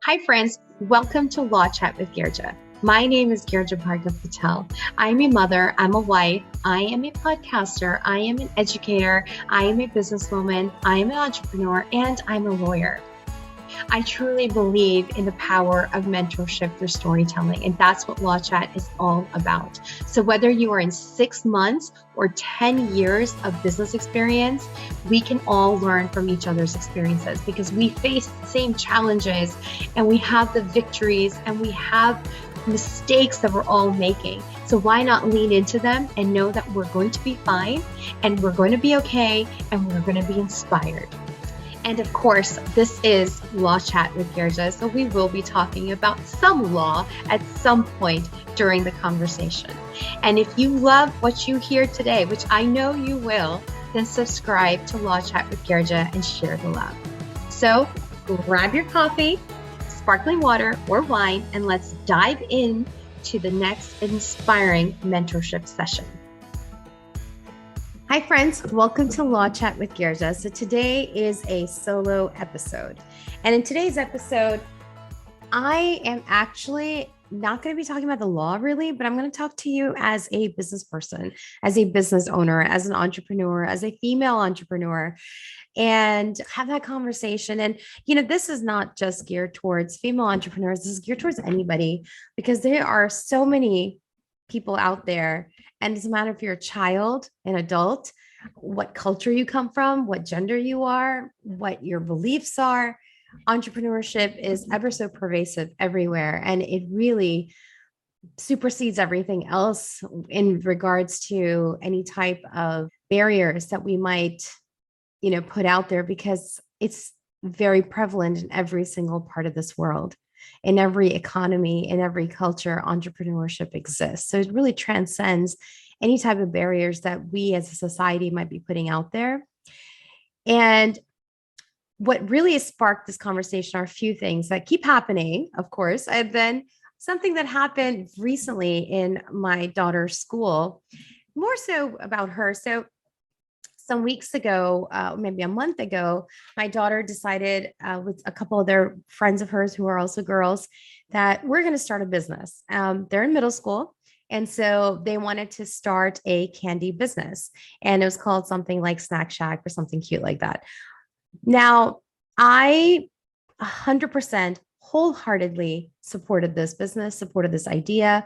Hi, friends. Welcome to Law Chat with Girija. My name is Girija Patel. I'm a mother. I'm a wife. I am a podcaster. I am an educator. I am a businesswoman. I am an entrepreneur, and I'm a lawyer. I truly believe in the power of mentorship through storytelling, and that's what Law Chat is all about. So whether you are in 6 months or 10 years of business experience, we can all learn from each other's experiences because we face the same challenges and we have the victories and we have mistakes that we're all making. So why not lean into them and know that we're going to be fine and we're going to be okay and we're going to be inspired. And of course, this is Law Chat with Girija, so we will be talking about some law at some point during the conversation. And if you love what you hear today, which I know you will, then subscribe to Law Chat with Girija and share the love. So grab your coffee, sparkling water, or wine, and let's dive in to the next inspiring mentorship session. Hi, friends. Welcome to Law Chat with Girija. So today is a solo episode. And in today's episode, I am actually not going to be talking about the law really, but I'm going to talk to you as a business person, as a business owner, as an entrepreneur, as a female entrepreneur, and have that conversation. And, this is not just geared towards female entrepreneurs. This is geared towards anybody because there are so many people out there. And it doesn't matter if you're a child, an adult, what culture you come from, what gender you are, what your beliefs are. Entrepreneurship is ever so pervasive everywhere. And it really supersedes everything else in regards to any type of barriers that we might, put out there because it's very prevalent in every single part of this world. In every economy, in every culture, entrepreneurship exists. So it really transcends any type of barriers that we as a society might be putting out there. And what really has sparked this conversation are a few things that keep happening, of course, and then something that happened recently in my daughter's school, more so about her. So some weeks ago, maybe a month ago, my daughter decided with a couple of their friends of hers who are also girls that we're going to start a business. They're in middle school. And so they wanted to start a candy business. And it was called something like Snack Shack or something cute like that. Now, I 100% wholeheartedly supported this business, supported this idea.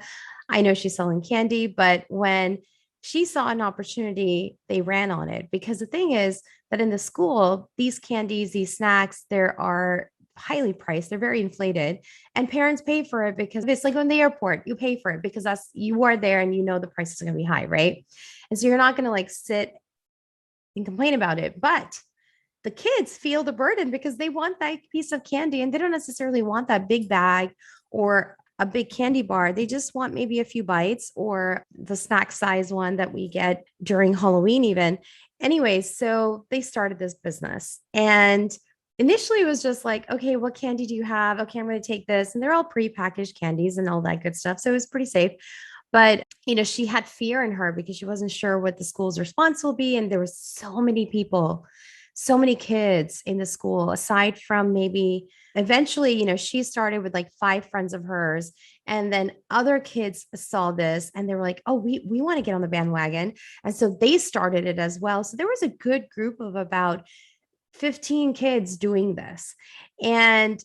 I know she's selling candy, but when she saw an opportunity, they ran on it because the thing is that in the school, these candies, these snacks, there are highly priced. They're very inflated and parents pay for it because it's like on the airport, you pay for it because you are there and the price is going to be high. Right. And so you're not going to sit and complain about it, but the kids feel the burden because they want that piece of candy and they don't necessarily want that big bag or a big candy bar. They just want maybe a few bites or the snack size one that we get during Halloween even. Anyway, so they started this business and initially it was just like, okay, what candy do you have? Okay, I'm going to take this. And they're all pre-packaged candies and all that good stuff. So it was pretty safe. But, she had fear in her because she wasn't sure what the school's response will be. And there were so many people, so many kids in the school, aside from maybe eventually, she started with like 5 friends of hers. And then other kids saw this and they were like, oh, we want to get on the bandwagon. And so they started it as well. So there was a good group of about 15 kids doing this. And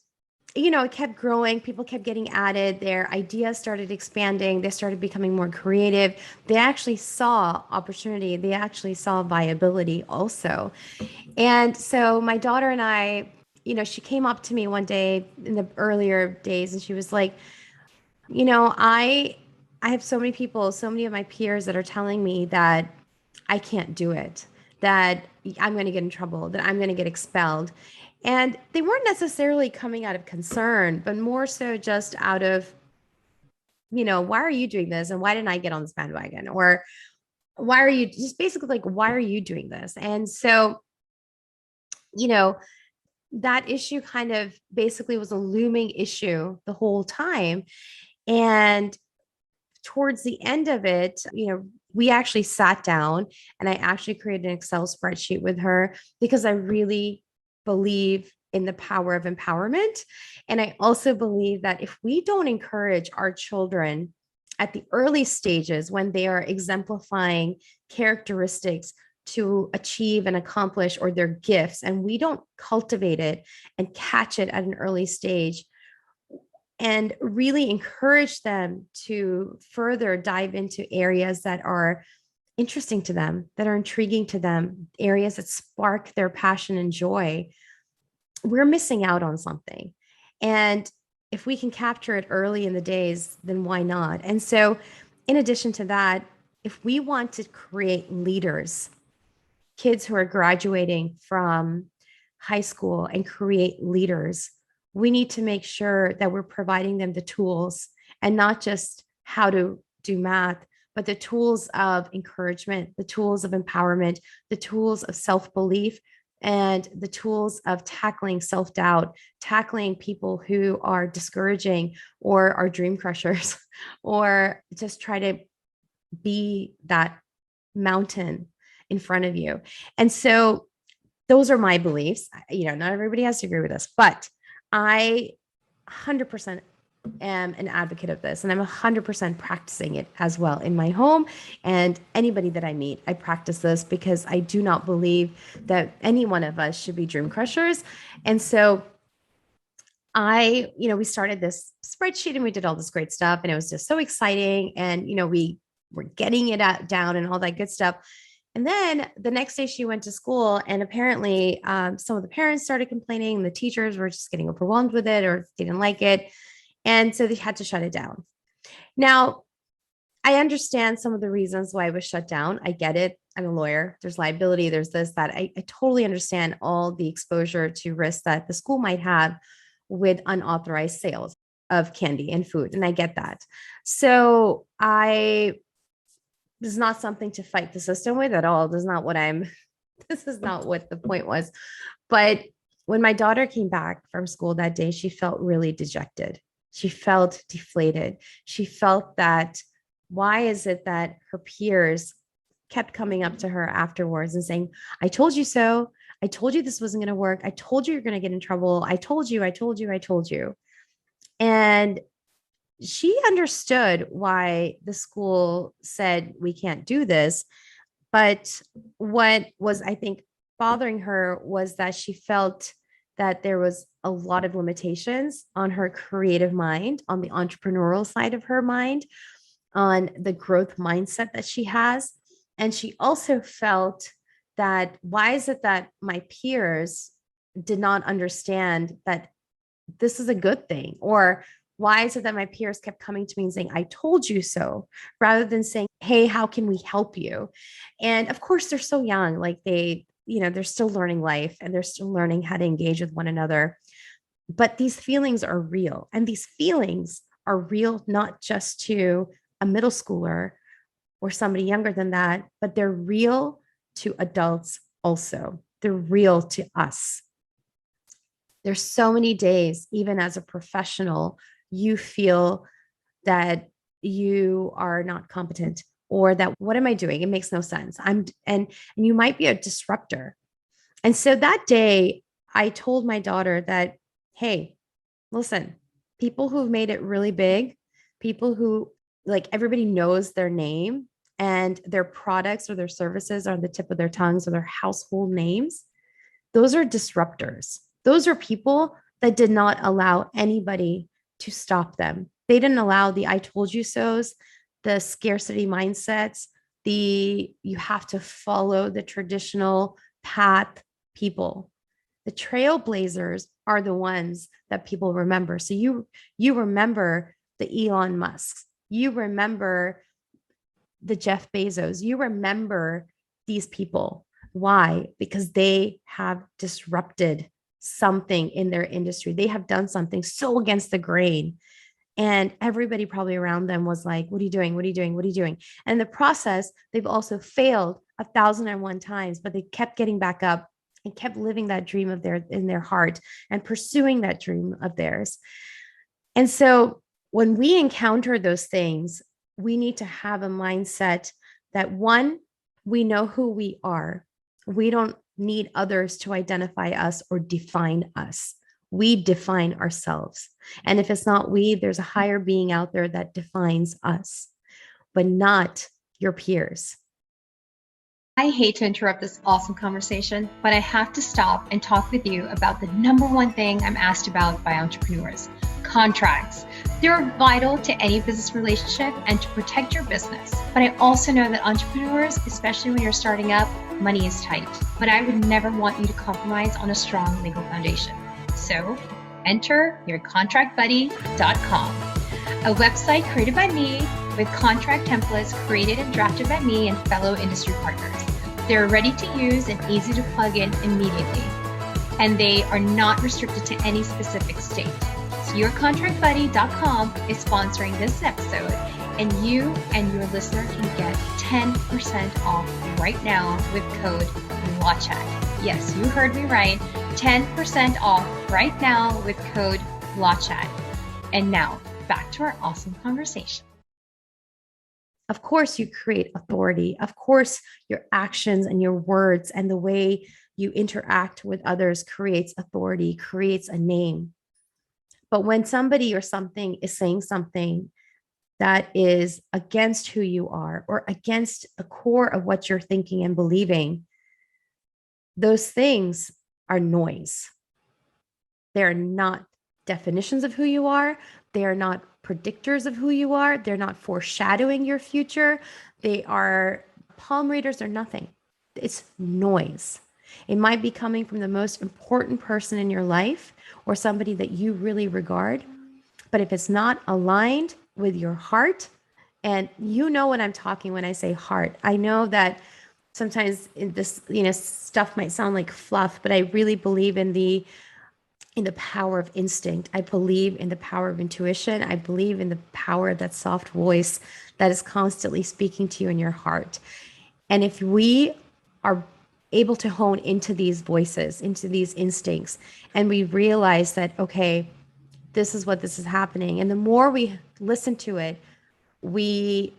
it kept growing. People kept getting added. Their ideas started expanding. They started becoming more creative. They actually saw opportunity. They actually saw viability also. And so my daughter and I, she came up to me one day in the earlier days and she was like, I have so many people, so many of my peers that are telling me that I can't do it, that I'm going to get in trouble, that I'm going to get expelled. And they weren't necessarily coming out of concern, but more so just out of, why are you doing this? And why didn't I get on this bandwagon? Or why are you just basically like, why are you doing this? And so, that issue kind of basically was a looming issue the whole time. And towards the end of it, we actually sat down and I actually created an Excel spreadsheet with her because I really believe in the power of empowerment. And I also believe that if we don't encourage our children at the early stages when they are exemplifying characteristics to achieve and accomplish or their gifts, and we don't cultivate it and catch it at an early stage and really encourage them to further dive into areas that are interesting to them, that are intriguing to them, areas that spark their passion and joy, we're missing out on something. And if we can capture it early in the days, then why not? And so, in addition to that, if we want to create leaders, kids who are graduating from high school and create leaders, we need to make sure that we're providing them the tools and not just how to do math, but the tools of encouragement, the tools of empowerment, the tools of self-belief, and the tools of tackling self-doubt, tackling people who are discouraging or are dream crushers, or just try to be that mountain in front of you. And so those are my beliefs. Not everybody has to agree with us, but I 100% am an advocate of this, and I'm 100% practicing it as well in my home. And anybody that I meet, I practice this because I do not believe that any one of us should be dream crushers. And so we started this spreadsheet and we did all this great stuff, and it was just so exciting. And, we were getting it down and all that good stuff. And then the next day she went to school, and apparently some of the parents started complaining, and the teachers were just getting overwhelmed with it or didn't like it. And so they had to shut it down. Now, I understand some of the reasons why it was shut down. I get it. I'm a lawyer. There's liability. There's this, that. I totally understand all the exposure to risk that the school might have with unauthorized sales of candy and food. And I get that. So this is not something to fight the system with at all. This is not what the point was. But when my daughter came back from school that day, she felt really dejected. She felt deflated. She felt that, why is it that her peers kept coming up to her afterwards and saying, I told you so. I told you this wasn't going to work. I told you you're going to get in trouble. I told you, I told you, I told you. And she understood why the school said we can't do this. But what was, I think, bothering her was that she felt that there was a lot of limitations on her creative mind, on the entrepreneurial side of her mind, on the growth mindset that she has. And she also felt that, why is it that my peers did not understand that this is a good thing? Or why is it that my peers kept coming to me and saying, I told you so, rather than saying, hey, how can we help you? And of course, they're so young, like they're still learning life, and they're still learning how to engage with one another. But these feelings are real, and these feelings are real not just to a middle schooler or somebody younger than that, but they're real to adults also. They're real to us. There's so many days, even as a professional, you feel that you are not competent, or that, what am I doing? It makes no sense. And you might be a disruptor. And so that day I told my daughter that, hey, listen, people who've made it really big, people who, like, everybody knows their name and their products or their services are on the tip of their tongues, or their household names, those are disruptors. Those are people that did not allow anybody to stop them. They didn't allow the I told you so's, the scarcity mindsets, you have to follow the traditional path people. The trailblazers are the ones that people remember. So you remember the Elon Musks, you remember the Jeff Bezos, you remember these people. Why? Because they have disrupted something in their industry. They have done something so against the grain. And everybody probably around them was like, what are you doing? What are you doing? What are you doing? And in the process, they've also failed 1,001 times, but they kept getting back up and kept living that dream of in their heart and pursuing that dream of theirs. And so when we encounter those things, we need to have a mindset that, one, we know who we are. We don't need others to identify us or define us. We define ourselves. And if it's not we, there's a higher being out there that defines us, but not your peers. I hate to interrupt this awesome conversation, but I have to stop and talk with you about the number one thing I'm asked about by entrepreneurs: contracts. They're vital to any business relationship and to protect your business. But I also know that entrepreneurs, especially when you're starting up, money is tight. But I would never want you to compromise on a strong legal foundation. So enter yourcontractbuddy.com, a website created by me with contract templates created and drafted by me and fellow industry partners. They're ready to use and easy to plug in immediately. And they are not restricted to any specific state. So yourcontractbuddy.com is sponsoring this episode, and you and your listener can get 10% off right now with code LAWCHAT. Yes, you heard me right. 10% off right now with code LAWCHAT. And now back to our awesome conversation. Of course, you create authority. Of course, your actions and your words and the way you interact with others creates authority, creates a name. But when somebody or something is saying something that is against who you are or against the core of what you're thinking and believing, those things are noise. They're not definitions of who you are. They are not predictors of who you are. They're not foreshadowing your future. They are palm readers or nothing. It's noise. It might be coming from the most important person in your life or somebody that you really regard. But if it's not aligned with your heart, and you know what I'm talking when I say heart, I know that sometimes this, stuff might sound like fluff, but I really believe in the power of instinct. I believe in the power of intuition. I believe in the power of that soft voice that is constantly speaking to you in your heart. And if we are able to hone into these voices, into these instincts, and we realize that, okay, this is what this is happening. And the more we listen to it, we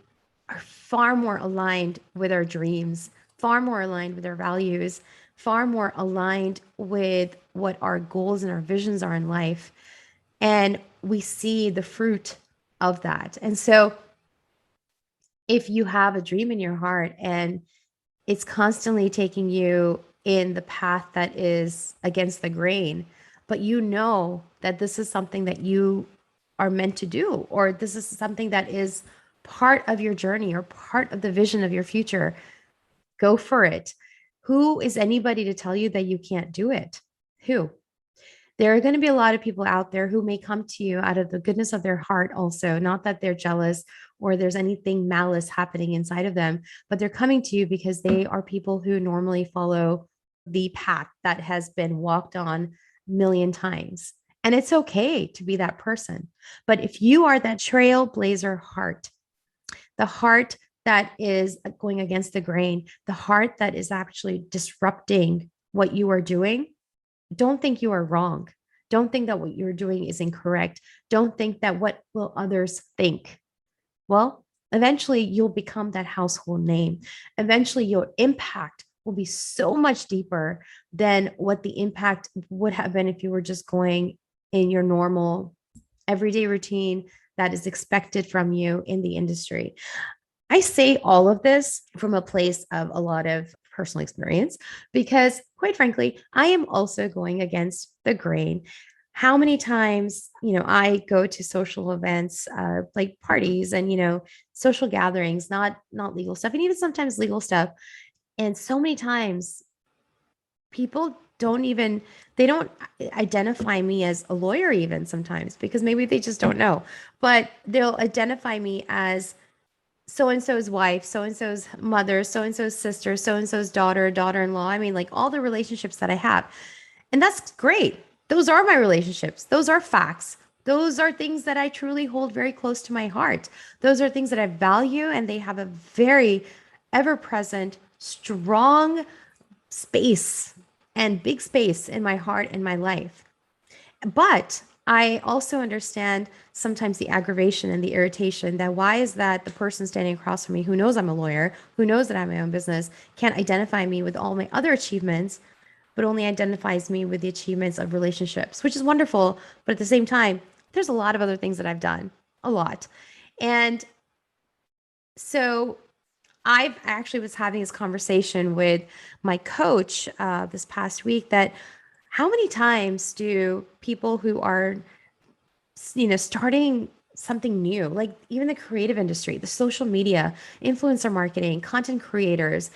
are far more aligned with our dreams, far more aligned with our values, far more aligned with what our goals and our visions are in life. And we see the fruit of that. And so if you have a dream in your heart and it's constantly taking you in the path that is against the grain, but you know that this is something that you are meant to do, or this is something that is part of your journey or part of the vision of your future, go for it. Who is anybody to tell you that you can't do it? Who? There are going to be a lot of people out there who may come to you out of the goodness of their heart also, not that they're jealous or there's anything malice happening inside of them, but they're coming to you because they are people who normally follow the path that has been walked on a million times. And it's okay to be that person. But if you are that trailblazer heart, the heart that is going against the grain, the heart that is actually disrupting what you are doing, don't think you are wrong. Don't think that what you're doing is incorrect. Don't think that what will others think. Well, eventually you'll become that household name. Eventually your impact will be so much deeper than what the impact would have been if you were just going in your normal everyday routine that is expected from you in the industry. I say all of this from a place of a lot of personal experience because, quite frankly, I am also going against the grain. How many times, I go to social events, like parties and, social gatherings, not legal stuff, and even sometimes legal stuff. And so many times people they don't identify me as a lawyer even sometimes because maybe they just don't know, but they'll identify me as so-and-so's wife, so-and-so's mother, so-and-so's sister, so-and-so's daughter, daughter-in-law. I mean, like all the relationships that I have. And that's great. Those are my relationships. Those are facts. Those are things that I truly hold very close to my heart. Those are things that I value, and they have a very ever-present, strong space and big space in my heart and my life. But I also understand sometimes the aggravation and the irritation that why is that the person standing across from me who knows I'm a lawyer, who knows that I have my own business, can't identify me with all my other achievements, but only identifies me with the achievements of relationships, which is wonderful. But at the same time, there's a lot of other things that I've done, a lot. And so I actually was having this conversation with my coach this past week that how many times do people who are starting something new, like even the creative industry, the social media, influencer marketing, content creators,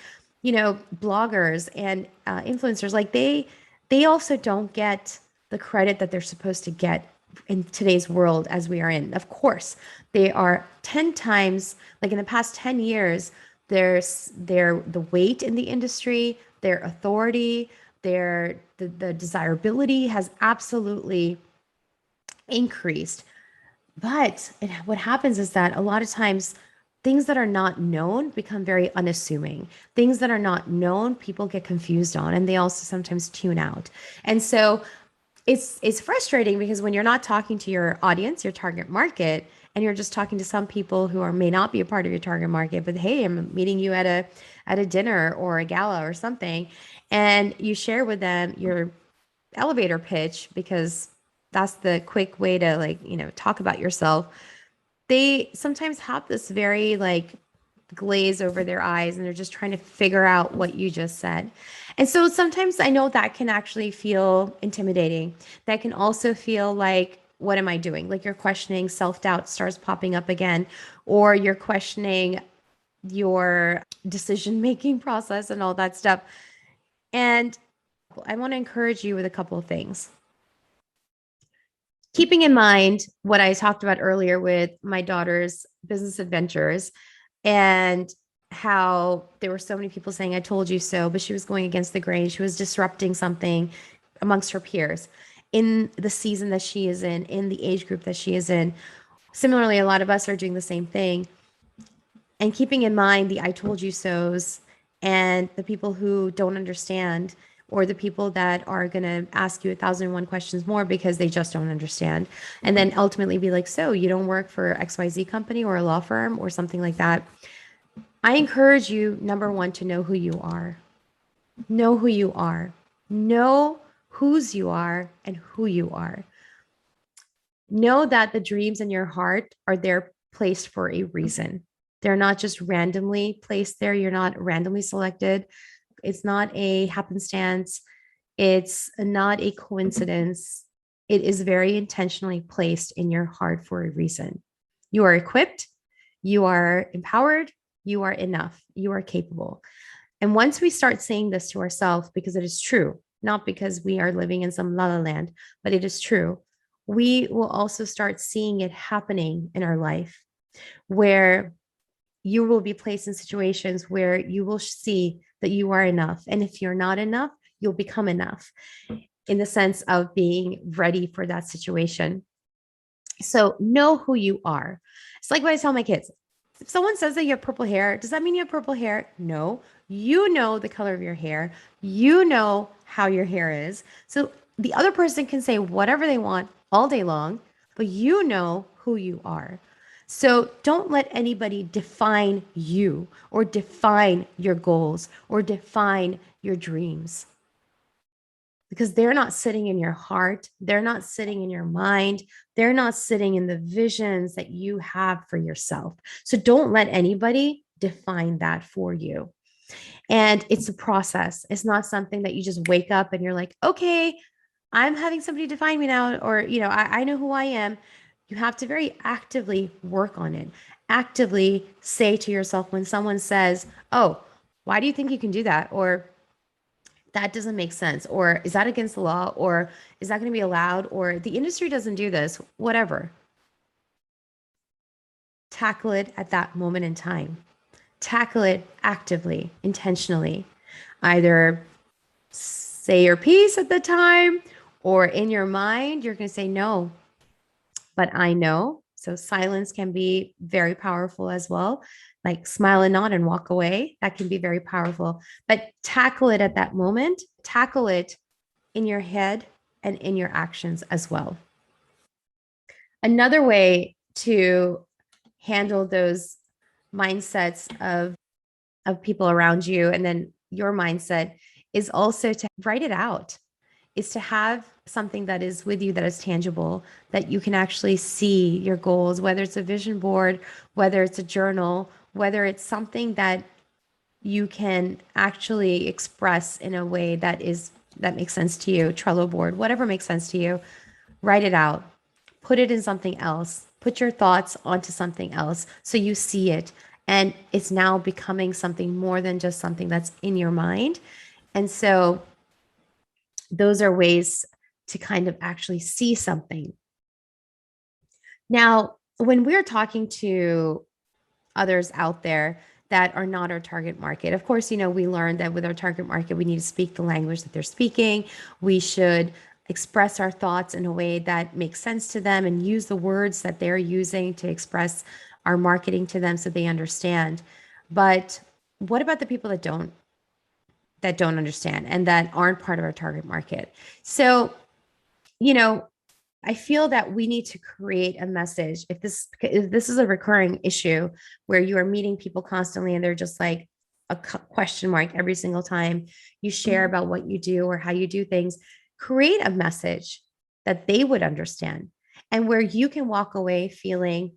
bloggers and influencers, like they also don't get the credit that they're supposed to get in today's world as we are in. Of course, they are 10 times, like in the past 10 years, there's the weight in the industry, their authority, the desirability has absolutely increased. But what happens is that a lot of times things that are not known become very unassuming. Things that are not known, people get confused on, and they also sometimes tune out. And so it's frustrating because when you're not talking to your audience, your target market, and you're just talking to some people who are may not be a part of your target market, but hey, I'm meeting you at a dinner or a gala or something, and you share with them your elevator pitch because that's the quick way to talk about yourself. They sometimes have this very glaze over their eyes and they're just trying to figure out what you just said. And so sometimes I know that can actually feel intimidating. That can also feel like, what am I doing? Like you're questioning, self-doubt starts popping up again, or you're questioning your decision making process and all that stuff. And I want to encourage you with a couple of things. Keeping in mind what I talked about earlier with my daughter's business adventures and how there were so many people saying, I told you so, but she was going against the grain. She was disrupting something amongst her peers in the season that she is in the age group that she is in. Similarly, a lot of us are doing the same thing. And keeping in mind the I told you so's and the people who don't understand, or the people that are going to ask you 1,001 questions more because they just don't understand. And then ultimately be like, so you don't work for XYZ company or a law firm or something like that. I encourage you, number one, to know who you are. Know who you are. Know whose you are and who you are. Know that the dreams in your heart are there placed for a reason. They're not just randomly placed there. You're not randomly selected. It's not a happenstance. It's not a coincidence. It is very intentionally placed in your heart for a reason. You are equipped. You are empowered. You are enough. You are capable. And once we start saying this to ourselves, because it is true, not because we are living in some la la land, but it is true, we will also start seeing it happening in our life where you will be placed in situations where you will see that you are enough. And if you're not enough, you'll become enough in the sense of being ready for that situation. So know who you are. It's like what I tell my kids. If someone says that you have purple hair, does that mean you have purple hair? No. You know the color of your hair. You know how your hair is. So the other person can say whatever they want all day long, but you know who you are. So don't let anybody define you or define your goals or define your dreams because they're not sitting in your heart. They're not sitting in your mind. They're not sitting in the visions that you have for yourself. So don't let anybody define that for you. And it's a process. It's not something that you just wake up and you're like, okay, I'm having somebody define me now, or, I know who I am. You have to very actively work on it. Actively say to yourself when someone says, oh, why do you think you can do that? Or that doesn't make sense. Or is that against the law? Or is that going to be allowed? Or the industry doesn't do this, whatever. Tackle it at that moment in time. Tackle it actively, intentionally. Either say your piece at the time, or in your mind, you're going to say, no, but I know. So silence can be very powerful as well. Like smile and nod and walk away. That can be very powerful. But tackle it at that moment, tackle it in your head and in your actions as well. Another way to handle those mindsets of people around you and then your mindset is also to write it out, is to have something that is with you that is tangible, that you can actually see your goals, whether it's a vision board, whether it's a journal, whether it's something that you can actually express in a way that makes sense to you, Trello board, whatever makes sense to you, write it out, put it in something else, put your thoughts onto something else so you see it. And it's now becoming something more than just something that's in your mind. And so those are ways to kind of actually see something. Now, when we're talking to others out there that are not our target market, of course, we learned that with our target market, we need to speak the language that they're speaking. We should express our thoughts in a way that makes sense to them and use the words that they're using to express our marketing to them so they understand. But what about the people that don't understand and that aren't part of our target market? So, you know, I feel that we need to create a message. If this is a recurring issue where you are meeting people constantly and they're just like a question mark every single time you share about what you do or how you do things, create a message that they would understand and where you can walk away feeling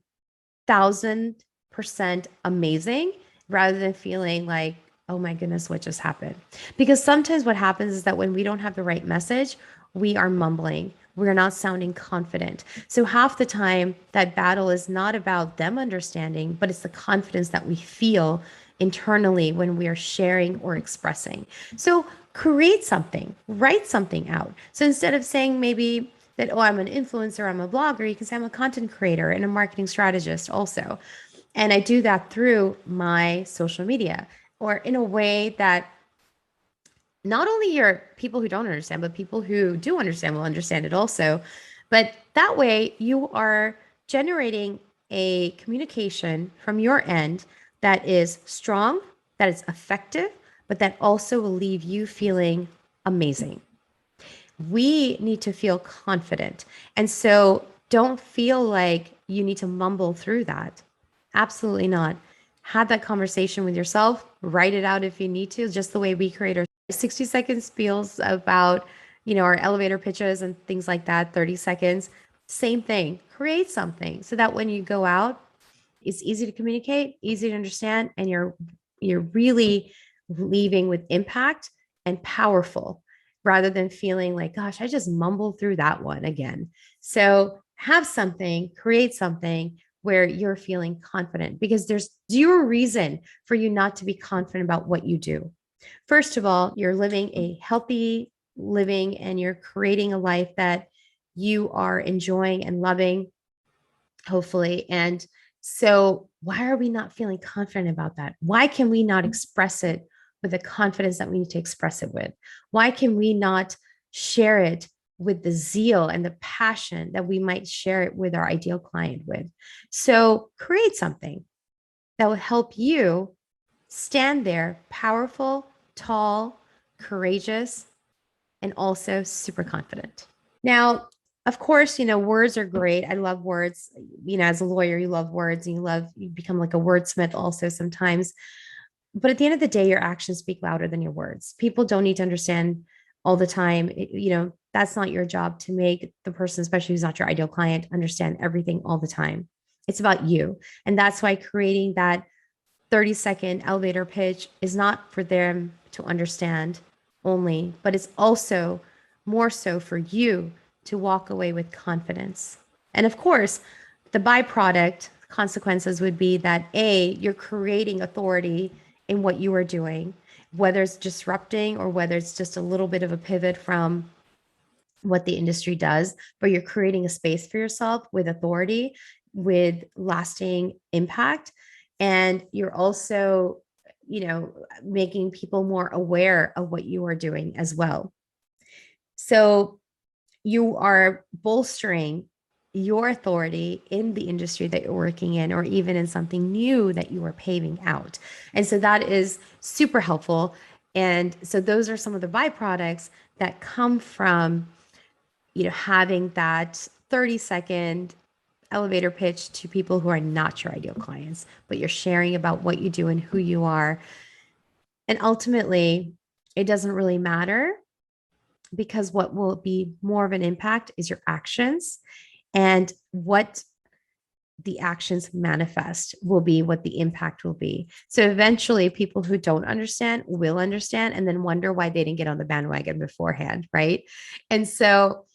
1,000% amazing rather than feeling like, oh my goodness, what just happened? Because sometimes what happens is that when we don't have the right message, we are mumbling. We're not sounding confident. So half the time, that battle is not about them understanding, but it's the confidence that we feel internally when we are sharing or expressing. So create something, write something out. So instead of saying maybe that, oh, I'm an influencer, I'm a blogger, you can say I'm a content creator and a marketing strategist also. And I do that through my social media or in a way that not only your people who don't understand, but people who do understand will understand it also. But that way you are generating a communication from your end that is strong, that is effective, but that also will leave you feeling amazing. We need to feel confident. And so don't feel like you need to mumble through that. Absolutely not. Have that conversation with yourself, write it out if you need to, just the way we create our 60-second spiels about, our elevator pitches and things like that, 30 seconds. Same thing. Create something so that when you go out, it's easy to communicate, easy to understand, and you're really leaving with impact and powerful rather than feeling like, gosh, I just mumbled through that one again. So have something, create something where you're feeling confident because there's zero reason for you not to be confident about what you do. First of all, you're living a healthy living and you're creating a life that you are enjoying and loving, hopefully. And so, why are we not feeling confident about that? Why can we not express it with the confidence that we need to express it with? Why can we not share it with the zeal and the passion that we might share it with our ideal client with? So, create something that will help you stand there powerful, tall, courageous, and also super confident. Now, of course, words are great. I love words. As a lawyer, you love words and you become like a wordsmith also sometimes. But at the end of the day, your actions speak louder than your words. People don't need to understand all the time. That's not your job to make the person, especially who's not your ideal client, understand everything all the time. It's about you. And that's why creating that 30-second elevator pitch is not for them to understand only, but it's also more so for you to walk away with confidence. And of course, the byproduct consequences would be that A, you're creating authority in what you are doing, whether it's disrupting or whether it's just a little bit of a pivot from what the industry does, but you're creating a space for yourself with authority, with lasting impact. And you're also, making people more aware of what you are doing as well. So you are bolstering your authority in the industry that you're working in, or even in something new that you are paving out. And so that is super helpful. And so those are some of the byproducts that come from, having that 30-second elevator pitch to people who are not your ideal clients, but you're sharing about what you do and who you are. And ultimately, it doesn't really matter, because what will be more of an impact is your actions, and what the actions manifest will be what the impact will be. So eventually people who don't understand will understand and then wonder why they didn't get on the bandwagon beforehand, right? And so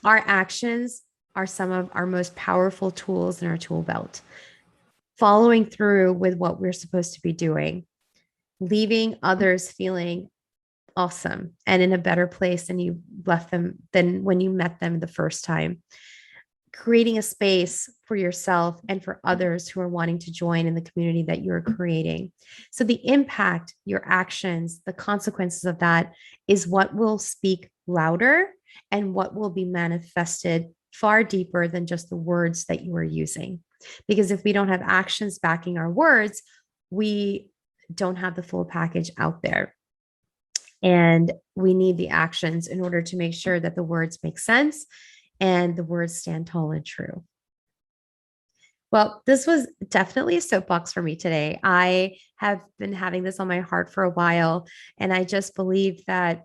our actions are some of our most powerful tools in our tool belt. Following through with what we're supposed to be doing, leaving others feeling awesome and in a better place than you left them, than when you met them the first time. Creating a space for yourself and for others who are wanting to join in the community that you're creating. So the impact, your actions, the consequences of that is what will speak louder and what will be manifested far deeper than just the words that you are using. Because if we don't have actions backing our words, we don't have the full package out there. And we need the actions in order to make sure that the words make sense and the words stand tall and true. Well, this was definitely a soapbox for me today. I have been having this on my heart for a while, and I just believe that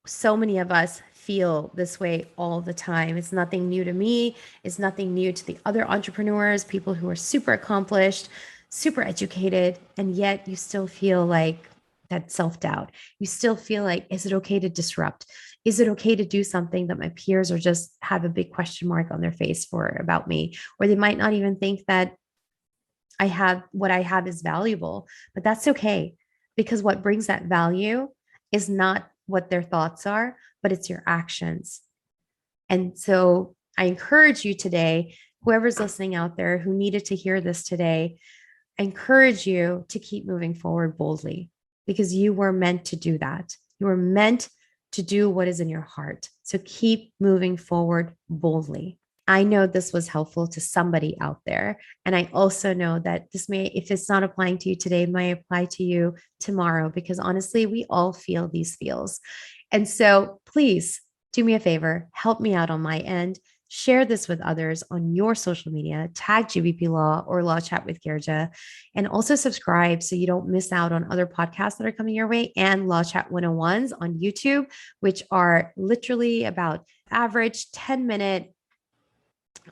so many of us feel this way all the time. It's nothing new to me. It's nothing new to the other entrepreneurs, people who are super accomplished, super educated, and yet you still feel like that self-doubt. You still feel like, is it okay to disrupt? Is it okay to do something that my peers are just have a big question mark on their face for about me? Or they might not even think that what I have is valuable, but that's okay, because what brings that value is not what their thoughts are, but it's your actions. And so I encourage you today, whoever's listening out there who needed to hear this today, I encourage you to keep moving forward boldly, because you were meant to do that. You were meant to do what is in your heart. So keep moving forward boldly. I know this was helpful to somebody out there. And I also know that this may, if it's not applying to you today, it might apply to you tomorrow, because honestly, we all feel these feels. And so please do me a favor, help me out on my end. Share this with others on your social media, tag GBP Law or Law Chat with Girija, and also subscribe so you don't miss out on other podcasts that are coming your way, and Law Chat 101s on YouTube, which are literally about average 10-minute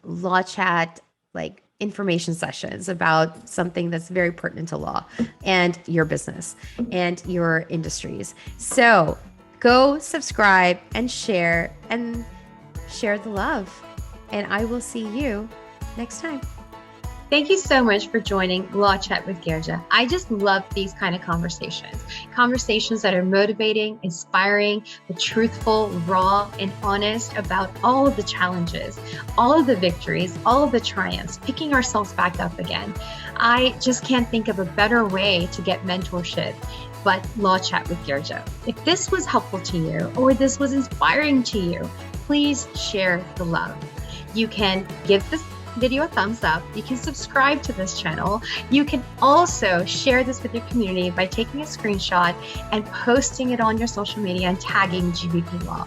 law chat, like information sessions about something that's very pertinent to law and your business and your industries. So go subscribe and share the love. And I will see you next time. Thank you so much for joining Law Chat with Girija. I just love these kind of conversations that are motivating, inspiring, but truthful, raw, and honest about all of the challenges, all of the victories, all of the triumphs, picking ourselves back up again. I just can't think of a better way to get mentorship but Law Chat with Girija. If this was helpful to you or this was inspiring to you, please share the love. You can give this video a thumbs up. You can subscribe to this channel. You can also share this with your community by taking a screenshot and posting it on your social media and tagging GBP Law.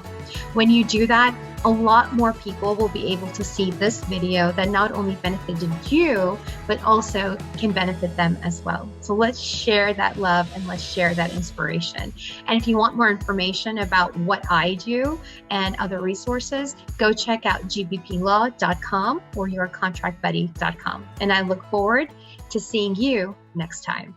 When you do that, a lot more people will be able to see this video that not only benefited you, but also can benefit them as well. So let's share that love and let's share that inspiration. And if you want more information about what I do and other resources, go check out gbplaw.com or yourcontractbuddy.com. And I look forward to seeing you next time.